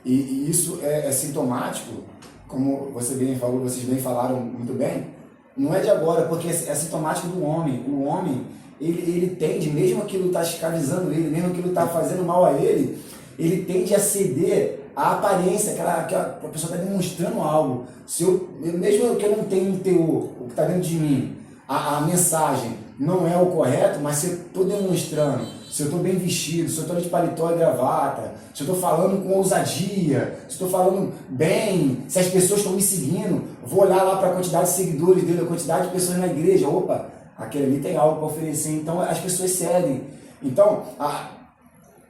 E isso é sintomático, como você bem falou, vocês bem falaram muito bem, não é de agora, porque é sintomático do homem. O homem, ele tende, mesmo aquilo está escravizando ele, mesmo aquilo está fazendo mal a ele tende a ceder à aparência, que a pessoa está demonstrando algo. Mesmo que eu não tenha um teor, o que está dentro de mim, a mensagem não é o correto, mas se eu estou demonstrando, se eu estou bem vestido, se eu estou de paletó e gravata, se eu estou falando com ousadia, se eu estou falando bem, se as pessoas estão me seguindo, vou olhar lá para a quantidade de seguidores dele, a quantidade de pessoas na igreja, opa, aquele ali tem algo para oferecer, então as pessoas cedem. Então, a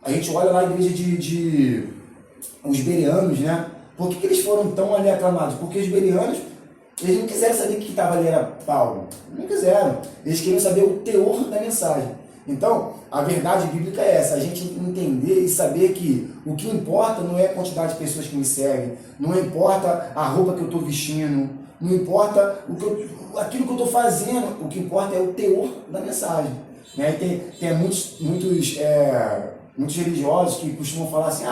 gente olha lá a igreja de os bereanos, né? Por que eles foram tão ali aclamados? Porque os bereanos, eles não quiseram saber que estava ali era Paulo. Não quiseram. Eles queriam saber o teor da mensagem. Então, a verdade bíblica é essa. A gente entender e saber que o que importa não é a quantidade de pessoas que me seguem. Não importa a roupa que eu estou vestindo. Não importa aquilo que eu estou fazendo. O que importa é o teor da mensagem. Né? Tem muitos religiosos que costumam falar assim,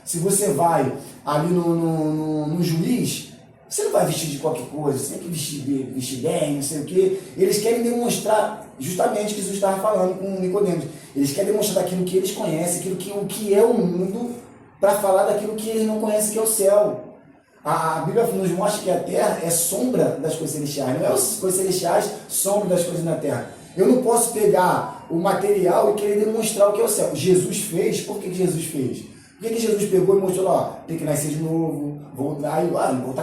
se você vai ali no juiz, você não vai vestir de qualquer coisa, você tem que vestir bem, não sei o quê. Eles querem demonstrar justamente o que Jesus estava falando com Nicodemos. Eles querem demonstrar aquilo que eles conhecem, o que é o mundo, para falar daquilo que eles não conhecem, que é o céu. A Bíblia nos mostra que a terra é sombra das coisas celestiais, não é as coisas celestiais, sombra das coisas na terra. Eu não posso pegar o material e querer demonstrar o que é o céu. Jesus fez, por que Jesus fez? Por que Jesus pegou e mostrou, tem que nascer de novo, voltar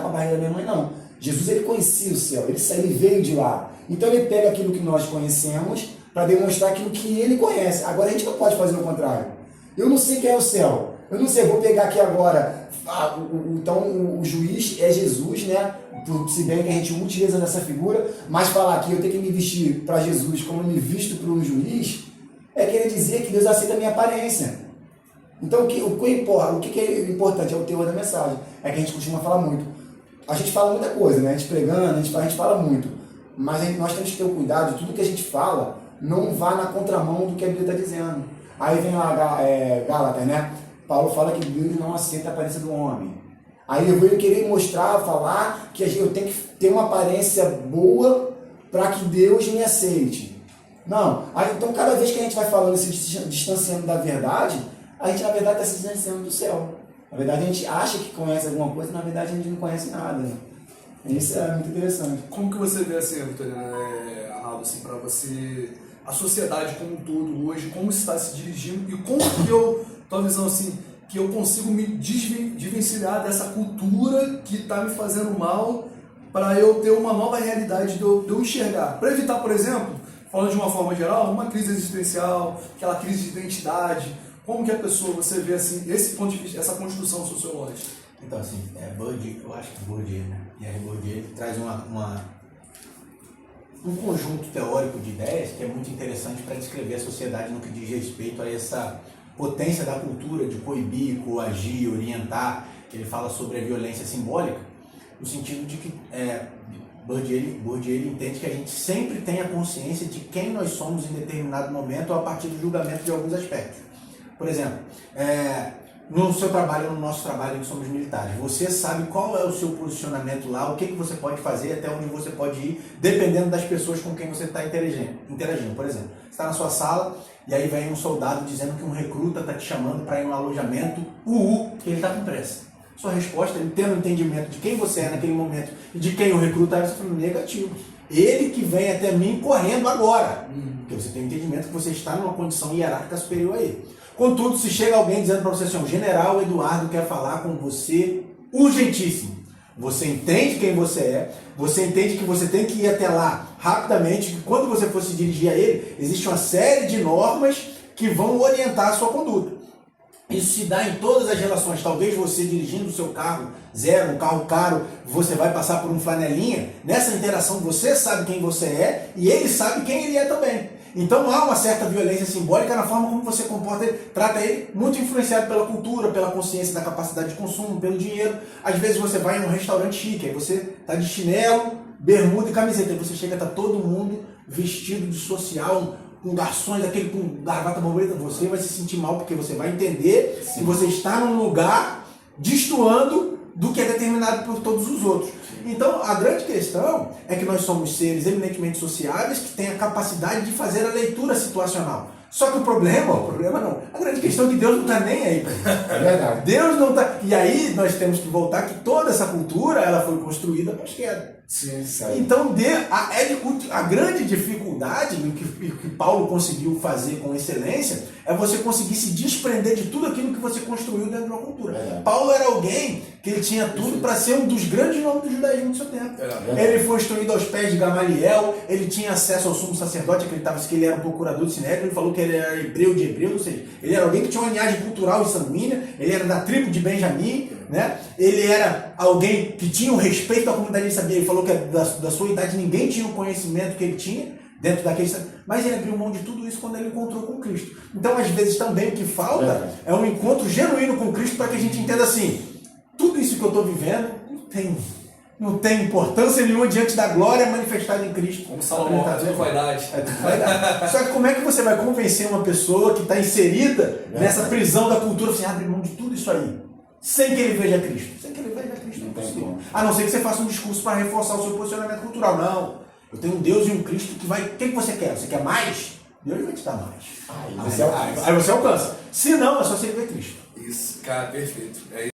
com a barriga da minha mãe? Não. Jesus, ele conhecia o céu, ele veio de lá. Então ele pega aquilo que nós conhecemos para demonstrar aquilo que ele conhece. Agora a gente não pode fazer o contrário. Eu não sei quem é o céu. Eu não sei, vou pegar aqui agora. Então o juiz é Jesus, né? Se bem que a gente utiliza nessa figura, mas falar que eu tenho que me vestir para Jesus como eu me visto para um juiz, é querer dizer que Deus aceita a minha aparência. Então o que é importante é o teor da mensagem. É que a gente costuma falar muito. A gente fala muita coisa, né? A gente pregando, a gente fala muito. Mas nós temos que ter o cuidado de tudo que a gente fala não vá na contramão do que a Bíblia está dizendo. Aí vem lá Gálatas, né? Paulo fala que Deus não aceita a aparência do homem. Aí eu vou querer falar que eu tenho que ter uma aparência boa para que Deus me aceite. Não. Aí, então, cada vez que a gente vai falando, se distanciando da verdade, a gente, na verdade, está se distanciando do céu. Na verdade, a gente acha que conhece alguma coisa, na verdade, a gente não conhece nada. Né? Isso é muito interessante. Como que você vê, assim, Arnaldo, assim, para você, a sociedade como um todo hoje, como está se dirigindo e como que tua visão, assim, que eu consigo me desvencilhar dessa cultura que está me fazendo mal para eu ter uma nova realidade de eu enxergar. Para evitar, por exemplo, falando de uma forma geral, uma crise existencial, aquela crise de identidade. Como que a pessoa, você vê assim, esse ponto de vista, essa construção sociológica? Então, assim, eu acho que Bourdieu, né? Pierre Bourdieu, ele traz um conjunto teórico de ideias que é muito interessante para descrever a sociedade no que diz respeito a essa potência da cultura de coibir, coagir, orientar. Ele fala sobre a violência simbólica, no sentido de que Bourdieu ele entende que a gente sempre tem a consciência de quem nós somos em determinado momento a partir do julgamento de alguns aspectos. Por exemplo, no seu trabalho, no nosso trabalho, que somos militares, você sabe qual é o seu posicionamento lá, o que você pode fazer, até onde você pode ir, dependendo das pessoas com quem você está interagindo. Por exemplo, você está na sua sala e aí vem um soldado dizendo que um recruta está te chamando para ir no alojamento, que ele está com pressa. Sua resposta, ele tendo um entendimento de quem você é naquele momento e de quem o recruta é, você fala, negativo. Ele que vem até mim correndo agora. Porque você tem um entendimento que você está numa condição hierárquica superior a ele. Contudo, se chega alguém dizendo para você assim, o general Eduardo quer falar com você urgentíssimo. Você entende quem você é, você entende que você tem que ir até lá rapidamente, que quando você for se dirigir a ele, existe uma série de normas que vão orientar a sua conduta. Isso se dá em todas as relações. Talvez você dirigindo o seu carro zero, um carro caro, você vai passar por um flanelinha. Nessa interação você sabe quem você é e ele sabe quem ele é também. Então há uma certa violência simbólica na forma como você comporta ele, trata ele, muito influenciado pela cultura, pela consciência da capacidade de consumo, pelo dinheiro. Às vezes você vai em um restaurante chique, aí você está de chinelo, bermuda e camiseta, aí você chega, está todo mundo vestido de social, com garçons, aquele com gravata borboleta, você vai se sentir mal porque você vai entender que você está num lugar destoando do que é determinado por todos os outros. Então, a grande questão é que nós somos seres eminentemente sociáveis que têm a capacidade de fazer a leitura situacional. Só que o problema não. A grande questão é que Deus não está nem aí para isso. É verdade. Deus não está. E aí nós temos que voltar que toda essa cultura ela foi construída para a esquerda. Sim, sabe. Então, a grande dificuldade que Paulo conseguiu fazer com excelência é você conseguir se desprender de tudo aquilo que você construiu dentro de uma cultura. Paulo era alguém que ele tinha tudo para ser um dos grandes nomes do judaísmo do seu tempo. Ele foi instruído aos pés de Gamaliel, ele tinha acesso ao sumo sacerdote, acreditava que ele era um procurador de Sinédrio, ele falou que ele era hebreu de hebreu, ou seja, ele era alguém que tinha uma linhagem cultural e sanguínea, ele era da tribo de Benjamim, né? Ele era alguém que tinha um respeito à comunidade, ele sabia, ele falou que da sua idade ninguém tinha o conhecimento que ele tinha dentro daquele, mas ele abriu mão de tudo isso quando ele encontrou com Cristo. Então, às vezes também o que falta é um encontro genuíno com Cristo para que a gente entenda assim, tudo isso que eu estou vivendo não tem importância nenhuma diante da glória manifestada em Cristo. Como Salomão, tudo vaidade. Só que como é que você vai convencer uma pessoa que está inserida nessa prisão da cultura, você abre mão de tudo isso aí, sem que ele veja Cristo? Sem que ele veja Cristo, não é possível. A não ser que você faça um discurso para reforçar o seu posicionamento cultural. Não. Eu tenho um Deus e um Cristo que vai... O que você quer? Você quer mais? Deus vai te dar mais. Aí você alcança. Se não, é só você ver Cristo. Isso, cara, perfeito. É